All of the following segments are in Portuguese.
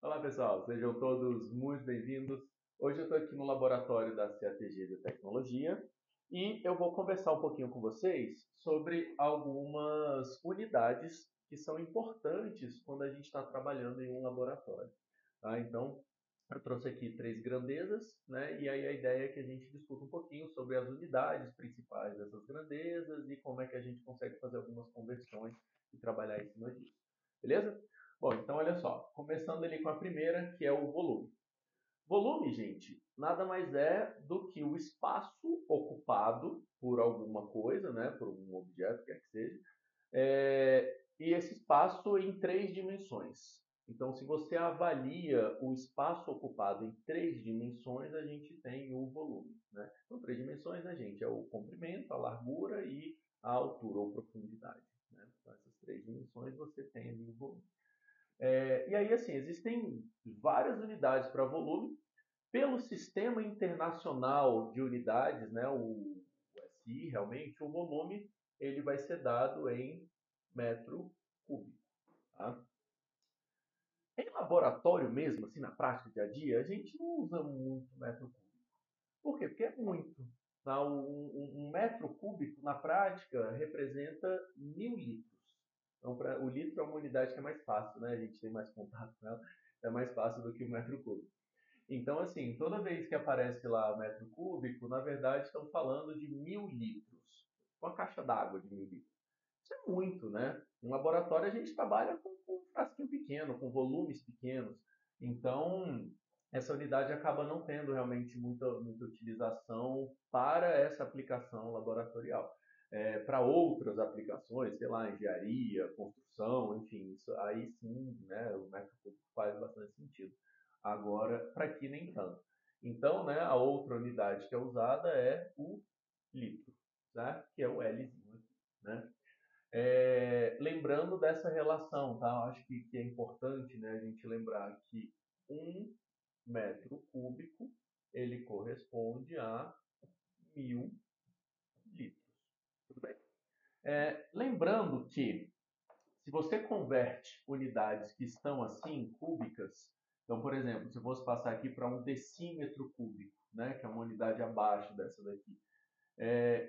Olá pessoal, sejam todos muito bem-vindos. Hoje eu estou aqui no laboratório da CATG Biotecnologia e eu vou conversar um pouquinho com vocês sobre algumas unidades que são importantes quando a gente está trabalhando em um laboratório. Tá? Então, eu trouxe aqui três grandezas, né? E aí a ideia é que a gente discuta um pouquinho sobre as unidades principais dessas grandezas e como é que a gente consegue fazer algumas conversões e trabalhar em cima disso. Beleza? Bom, então olha só, começando ali com a primeira, que é o volume. Volume, gente, nada mais é do que o espaço ocupado por alguma coisa, né, por um objeto, quer que seja, e esse espaço em três dimensões. Então, se você avalia o espaço ocupado em três dimensões, a gente tem o volume. Né? Então, três dimensões, né, gente? É o comprimento, a largura e a altura ou profundidade. Né? Então, essas três dimensões você tem ali o volume. E aí, assim, existem várias unidades para volume. Pelo Sistema Internacional de Unidades, né, o SI, realmente, o volume ele vai ser dado em metro cúbico. Tá? Em laboratório mesmo, assim, na prática, dia a dia, a gente não usa muito metro cúbico. Por quê? Porque é muito. Tá? Um metro cúbico, na prática, representa 1.000 litros. Então, o litro é uma unidade que é mais fácil, né? A gente tem mais contato com ela, é mais fácil do que o metro cúbico. Então, assim, toda vez que aparece lá metro cúbico, na verdade estão falando de 1.000 litros. Uma caixa d'água de 1.000 litros. Isso é muito, né? Em laboratório a gente trabalha com um frasquinho pequeno, com volumes pequenos. Então, essa unidade acaba não tendo realmente muita utilização para essa aplicação laboratorial. Para outras aplicações, sei lá, engenharia, construção, enfim, isso aí sim, né, o metro cúbico faz bastante sentido. Agora, para aqui nem tanto. Então, né, a outra unidade que é usada é o litro, tá? Que é o Lzinho aqui, né? Lembrando dessa relação, tá? Eu acho que é importante, né, a gente lembrar que 1 metro cúbico ele corresponde a 1.000 litros. Tudo bem? Lembrando que se você converte unidades que estão assim, cúbicas, então, por exemplo, se eu fosse passar aqui para um decímetro cúbico, né, que é uma unidade abaixo dessa daqui,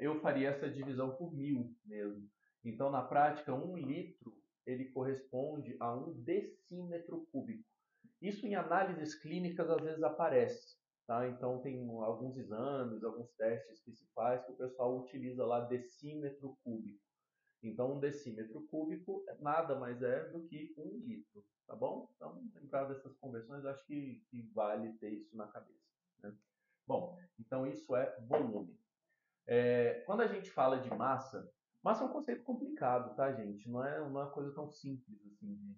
eu faria essa divisão por 1.000 mesmo. Então, na prática, 1 litro ele corresponde a um decímetro cúbico. Isso em análises clínicas às vezes aparece. Tá? Então, tem alguns exames, alguns testes que se faz que o pessoal utiliza lá decímetro cúbico. Então, um decímetro cúbico nada mais é do que 1 litro. Tá bom? Então, lembrar dessas conversões, acho que vale ter isso na cabeça. Né? Bom, então isso é volume. Quando a gente fala de massa, massa é um conceito complicado, tá, gente? Não é uma coisa tão simples assim.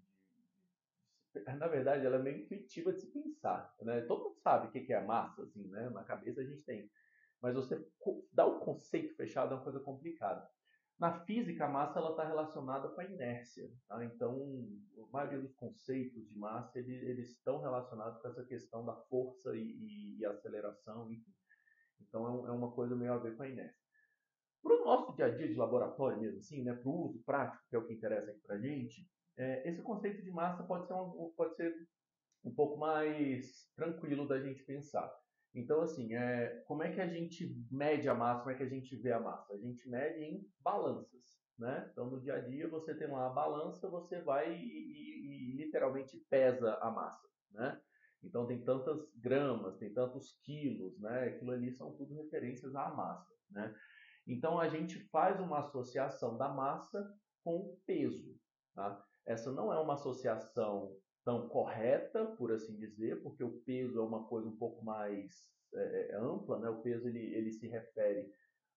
Na verdade, ela é meio intuitiva de se pensar, né? Todo mundo sabe o que é a massa, assim, né? Na cabeça a gente tem. Mas você dar o conceito fechado é uma coisa complicada. Na física, a massa está relacionada com a inércia. Tá? Então, a maioria dos conceitos de massa eles estão relacionados com essa questão da força e aceleração, enfim. Então, é uma coisa meio a ver com a inércia. Para o nosso dia a dia de laboratório mesmo, assim, né, para o uso prático, que é o que interessa aqui para a gente, esse conceito de massa pode ser um pouco mais tranquilo da gente pensar. Então, assim, como é que a gente mede a massa, como é que a gente vê a massa? A gente mede em balanças, né? Então, no dia a dia, você tem lá a balança, você vai e literalmente pesa a massa, né? Então, tem tantas gramas, tem tantos quilos, né? Aquilo ali são tudo referências à massa, né? Então, a gente faz uma associação da massa com o peso. Tá? Essa não é uma associação tão correta, por assim dizer, porque o peso é uma coisa um pouco mais ampla. Né? O peso ele se refere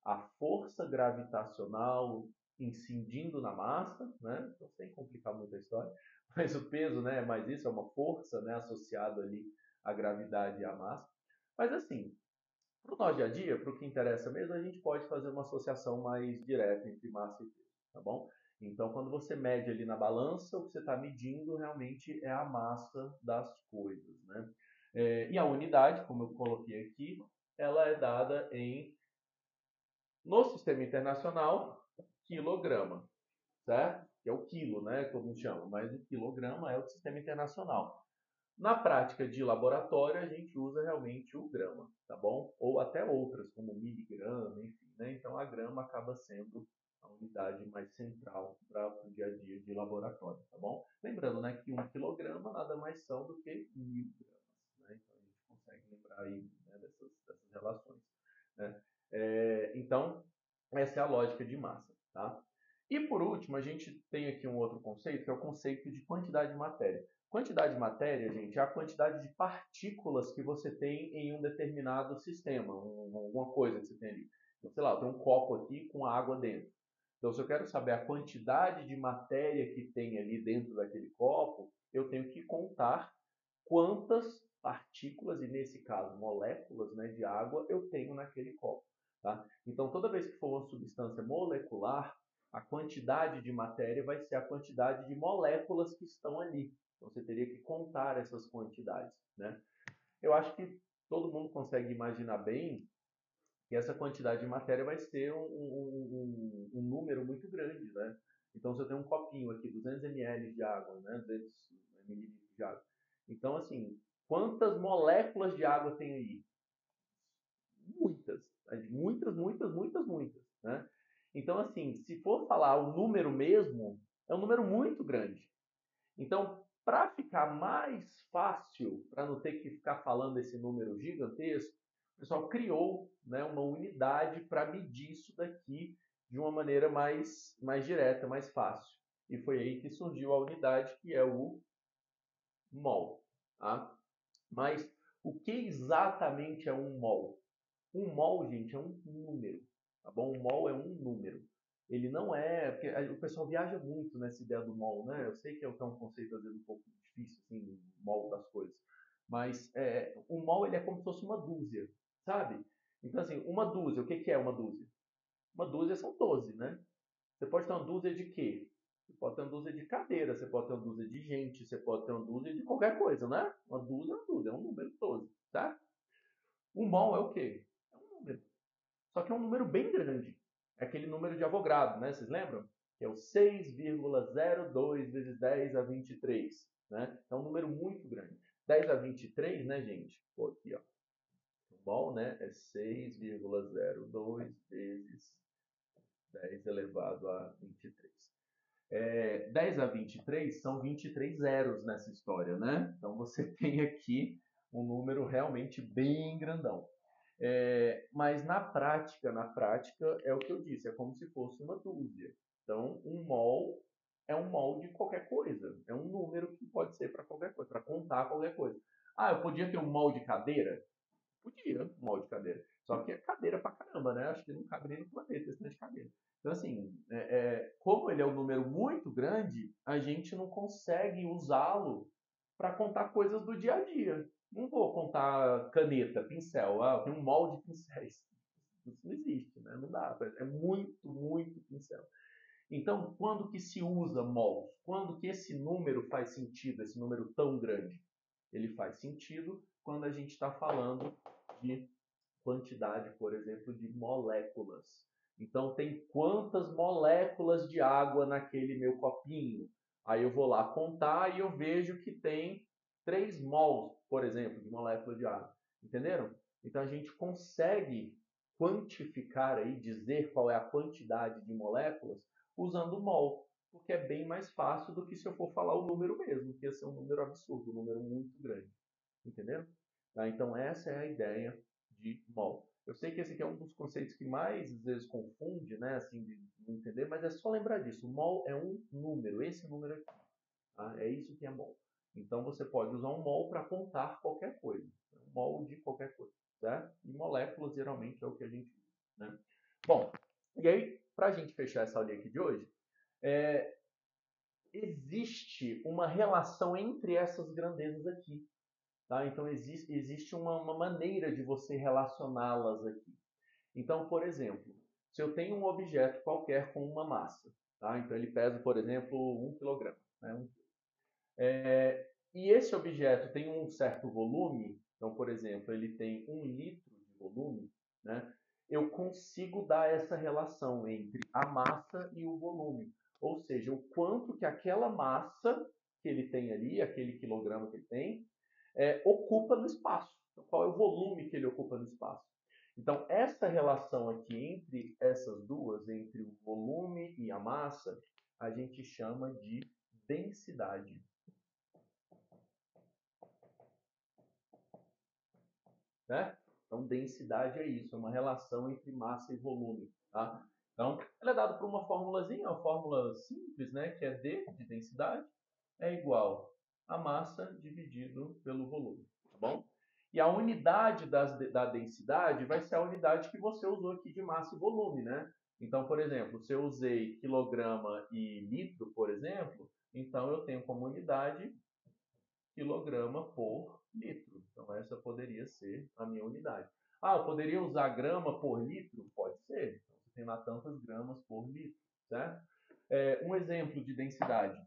à força gravitacional incidindo na massa, né? Então, sem complicar muito a história, mas o peso, né, é mais isso, é uma força, né, associada ali à gravidade e à massa. Mas assim, para o nosso dia a dia, para o que interessa mesmo, a gente pode fazer uma associação mais direta entre massa e peso, tá bom? Então, quando você mede ali na balança, o que você está medindo realmente é a massa das coisas, né? E a unidade, como eu coloquei aqui, ela é dada no sistema internacional, quilograma, certo? Que é o quilo, né? Como chama, mas o quilograma é o sistema internacional. Na prática de laboratório, a gente usa realmente o grama, tá bom? Ou até outras, como miligrama, enfim, né? Então, a grama acaba sendo a unidade mais central para o dia a dia de laboratório, tá bom? Lembrando, né, que 1 quilograma nada mais são do que 1000 gramas, né? Então, a gente consegue lembrar aí, né, dessas relações, né? Então, essa é a lógica de massa, tá? E por último, a gente tem aqui um outro conceito, que é o conceito de quantidade de matéria. Quantidade de matéria, gente, é a quantidade de partículas que você tem em um determinado sistema, alguma coisa que você tem ali. Então, sei lá, eu tenho um copo aqui com água dentro. Então, se eu quero saber a quantidade de matéria que tem ali dentro daquele copo, eu tenho que contar quantas partículas, e nesse caso moléculas, né, de água, eu tenho naquele copo. Tá? Então, toda vez que for uma substância molecular, a quantidade de matéria vai ser a quantidade de moléculas que estão ali. Então, você teria que contar essas quantidades, né? Eu acho que todo mundo consegue imaginar bem que essa quantidade de matéria vai ser um número muito grande, né? Então, se eu tenho um copinho aqui, 200 ml de água, né? 200 ml de água. Então, assim, quantas moléculas de água tem aí? Muitas. Muitas, muitas, muitas, muitas, né? Então, assim, se for falar o número mesmo, é um número muito grande. Então, para ficar mais fácil, para não ter que ficar falando esse número gigantesco, o pessoal criou, né, uma unidade para medir isso daqui de uma maneira mais direta, mais fácil. E foi aí que surgiu a unidade, que é o mol. Tá? Mas o que exatamente é um mol? Um mol, gente, é um número. Tá bom? Um mol é um número. Ele não é. Porque o pessoal viaja muito nessa ideia do mol, né? Eu sei que é um conceito, às vezes, um pouco difícil, assim, o mol das coisas. Mas o mol ele é como se fosse uma dúzia, sabe? Então, assim, uma dúzia, o que, que é uma dúzia? Uma dúzia são 12, né? Você pode ter uma dúzia de quê? Você pode ter uma dúzia de cadeira, você pode ter uma dúzia de gente, você pode ter uma dúzia de qualquer coisa, né? Uma dúzia, é um número 12, tá? O mol é o quê? É um número. Só que é um número bem grande. É aquele número de Avogadro, né? Vocês lembram? Que é o 6,02 vezes 10 a 23. Né? É um número muito grande. 10 a 23, né, gente? Pô, aqui, ó. O mol, né? É 6,02 vezes 10 elevado a 23. 10 a 23 são 23 zeros nessa história, né? Então você tem aqui um número realmente bem grandão. Mas na prática é o que eu disse, é como se fosse uma dúzia. Então, um mol é um mol de qualquer coisa, é um número que pode ser para qualquer coisa, para contar qualquer coisa. Ah, eu podia ter um mol de cadeira? Podia, um mol de cadeira. Só que é cadeira pra caramba, né? Acho que não cabe nem no planeta esse tanto de cadeira. Então, assim, como ele é um número muito grande, a gente não consegue usá-lo para contar coisas do dia a dia. Não vou contar caneta, pincel. Ah, eu tenho um molde de pincéis. Isso não existe, né? Não dá. É muito, muito pincel. Então, quando que se usa mols? Quando que esse número faz sentido, esse número tão grande? Ele faz sentido quando a gente está falando de quantidade, por exemplo, de moléculas. Então, tem quantas moléculas de água naquele meu copinho? Aí eu vou lá contar e eu vejo que tem 3 mols, por exemplo, de molécula de água. Entenderam? Então, a gente consegue quantificar aí, dizer qual é a quantidade de moléculas usando o mol, porque é bem mais fácil do que se eu for falar o número mesmo, que ia ser um número absurdo, um número muito grande. Entenderam? Tá? Então, essa é a ideia de mol. Eu sei que esse aqui é um dos conceitos que mais às vezes confunde, né, assim, de não entender, mas é só lembrar disso. O mol é um número, esse número aqui. Tá? É isso que é mol. Então você pode usar um mol para contar qualquer coisa. Um mol de qualquer coisa. Certo? E moléculas geralmente é o que a gente usa. Né? Bom, e aí, para a gente fechar essa aula aqui de hoje, existe uma relação entre essas grandezas aqui. Tá? Então, existe uma maneira de você relacioná-las aqui. Então, por exemplo, se eu tenho um objeto qualquer com uma massa, tá? Então ele pesa, por exemplo, 1 kg. Né? E esse objeto tem um certo volume, então, por exemplo, ele tem 1 litro de volume, né? Eu consigo dar essa relação entre a massa e o volume. Ou seja, o quanto que aquela massa que ele tem ali, aquele quilograma que ele tem, ocupa no espaço. Então, qual é o volume que ele ocupa no espaço? Então, essa relação aqui entre essas duas, entre o volume e a massa, a gente chama de densidade. Né? Então, densidade é isso, é uma relação entre massa e volume. Tá? Então, ela é dada por uma formulazinha, uma fórmula simples, né, que é D de densidade, é igual a massa dividido pelo volume. Tá bom? E a unidade da densidade vai ser a unidade que você usou aqui de massa e volume. Né? Então, por exemplo, se eu usei quilograma e litro, por exemplo, então eu tenho como unidade quilograma por litro. Então, essa poderia ser a minha unidade. Ah, eu poderia usar grama por litro? Pode ser. Então, você tem lá tantas gramas por litro, certo? Um exemplo de densidade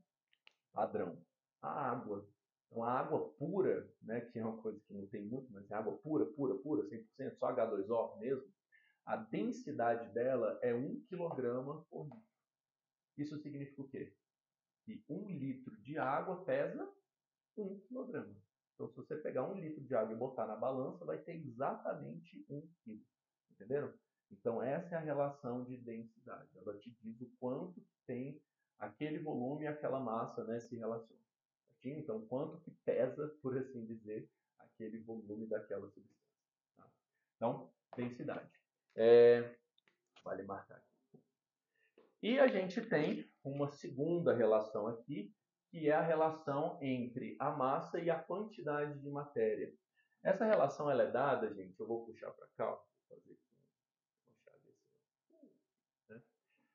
padrão. A água. Então, a água pura, né, que é uma coisa que não tem muito, mas é água pura, pura, pura, 100%, só H2O mesmo, a densidade dela é 1 kg por litro. Isso significa o quê? Que 1 litro de água pesa 1 kg. Então, se você pegar 1 litro de água e botar na balança, vai ter exatamente 1 kg. Entenderam? Então, essa é a relação de densidade. Ela te diz o quanto tem aquele volume e aquela massa, né, se relacionam. Então, quanto que pesa, por assim dizer, aquele volume daquela substância. Tá? Então, densidade. Vale marcar aqui. E a gente tem uma segunda relação aqui, que é a relação entre a massa e a quantidade de matéria. Essa relação ela é dada, gente, eu vou puxar para cá, vou fazer aqui uma chave assim,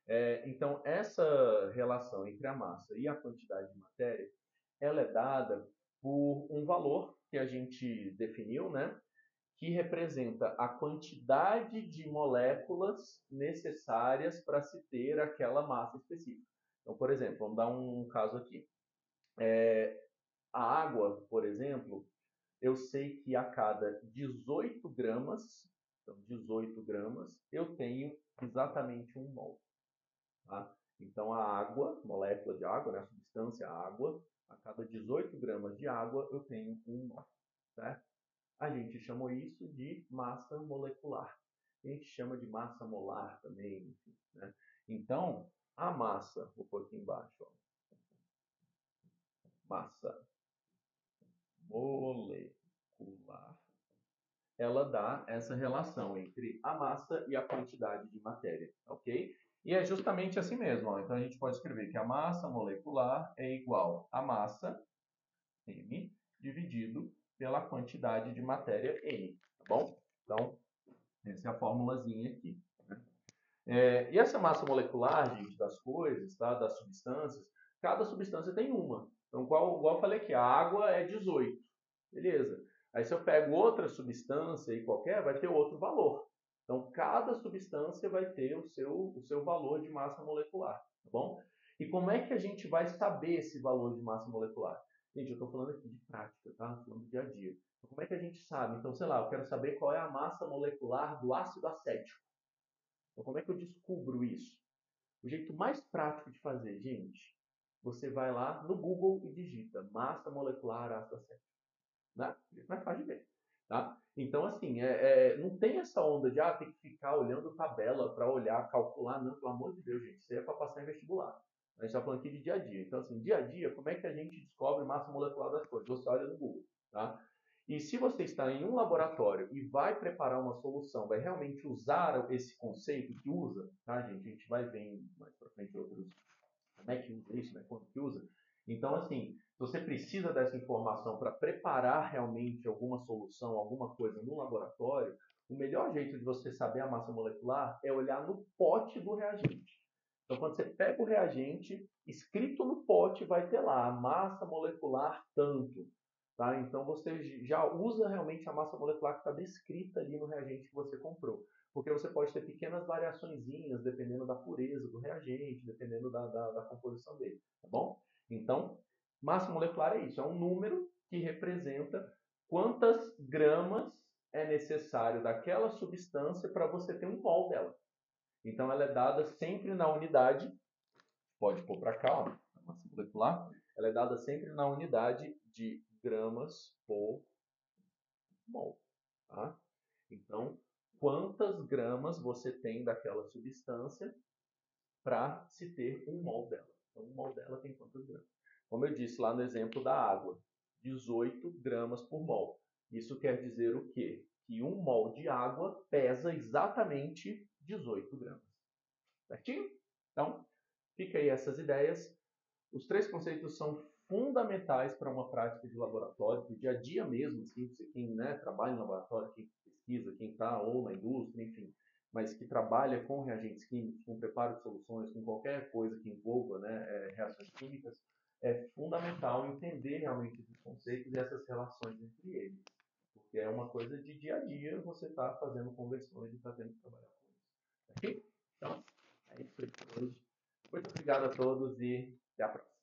né? Então, essa relação entre a massa e a quantidade de matéria, ela é dada por um valor que a gente definiu, né? Que representa a quantidade de moléculas necessárias para se ter aquela massa específica. Então, por exemplo, vamos dar um caso aqui. A água, por exemplo, eu sei que a cada 18 gramas, então 18 gramas, eu tenho exatamente 1 mol. Tá? Então, a água, molécula de água, né, a substância água, a cada 18 gramas de água eu tenho 1 mol. Certo? A gente chamou isso de massa molecular. A gente chama de massa molar também. Enfim, né? Então, a massa, vou pôr aqui embaixo, ó, massa molecular, ela dá essa relação entre a massa e a quantidade de matéria, ok? E é justamente assim mesmo. Ó. Então, a gente pode escrever que a massa molecular é igual a massa, M, dividido pela quantidade de matéria, N. Tá bom? Então, essa é a formulazinha aqui. Né? E essa massa molecular, gente, das coisas, tá? Das substâncias, cada substância tem uma. Então, igual eu falei aqui, a água é 18. Beleza. Aí se eu pego outra substância aí qualquer, vai ter outro valor. Então, cada substância vai ter o seu valor de massa molecular. Tá bom? E como é que a gente vai saber esse valor de massa molecular? Gente, eu estou falando aqui de prática, tá? Falando do dia a dia. Então, como é que a gente sabe? Então, sei lá, eu quero saber qual é a massa molecular do ácido acético. Então, como é que eu descubro isso? O jeito mais prático de fazer, gente, você vai lá no Google e digita massa molecular ácido acético. Né? É mais fácil de ver. Tá? Então, assim, não tem essa onda de tem que ficar olhando tabela para olhar, calcular. Não, pelo amor de Deus, gente. Isso aí é para passar em vestibular. A gente está falando aqui de dia a dia. Então, assim, dia a dia, como é que a gente descobre massa molecular das coisas? Você olha no Google. Tá? E se você está em um laboratório e vai preparar uma solução, vai realmente usar esse conceito que usa, tá, gente? A gente vai ver mais para frente outros, como é que usa isso, né? Quando que usa. Então, assim, se você precisa dessa informação para preparar realmente alguma solução, alguma coisa no laboratório, o melhor jeito de você saber a massa molecular é olhar no pote do reagente. Então, quando você pega o reagente, escrito no pote vai ter lá a massa molecular tanto. Tá? Então, você já usa realmente a massa molecular que está descrita ali no reagente que você comprou. Porque você pode ter pequenas variaçõezinhas dependendo da pureza do reagente, dependendo da composição dele. Tá bom? Então, massa molecular é isso. É um número que representa quantas gramas é necessário daquela substância para você ter um mol dela. Então, ela é dada sempre na unidade. Pode pôr para cá, ó, a massa molecular. ela é dada sempre na unidade de gramas por mol. Tá? Então, quantas gramas você tem daquela substância para se ter 1 mol dela. Então, 1 mol dela tem quantas gramas? Como eu disse lá no exemplo da água, 18 gramas por mol. Isso quer dizer o quê? Que 1 mol de água pesa exatamente 18 gramas. Certinho? Então, fica aí essas ideias. Os 3 conceitos são fundamentais para uma prática de laboratório, do dia a dia mesmo, assim, quem trabalha em laboratório, quem pesquisa, quem está ou na indústria, enfim, mas que trabalha com reagentes químicos, com preparo de soluções, com qualquer coisa que envolva reações químicas, é fundamental entender realmente esses conceitos e essas relações entre eles. Porque é uma coisa de dia a dia, você está fazendo conversões e está tendo que trabalhar com isso. Ok? Então, é isso aí por hoje. Muito obrigado a todos e até a próxima.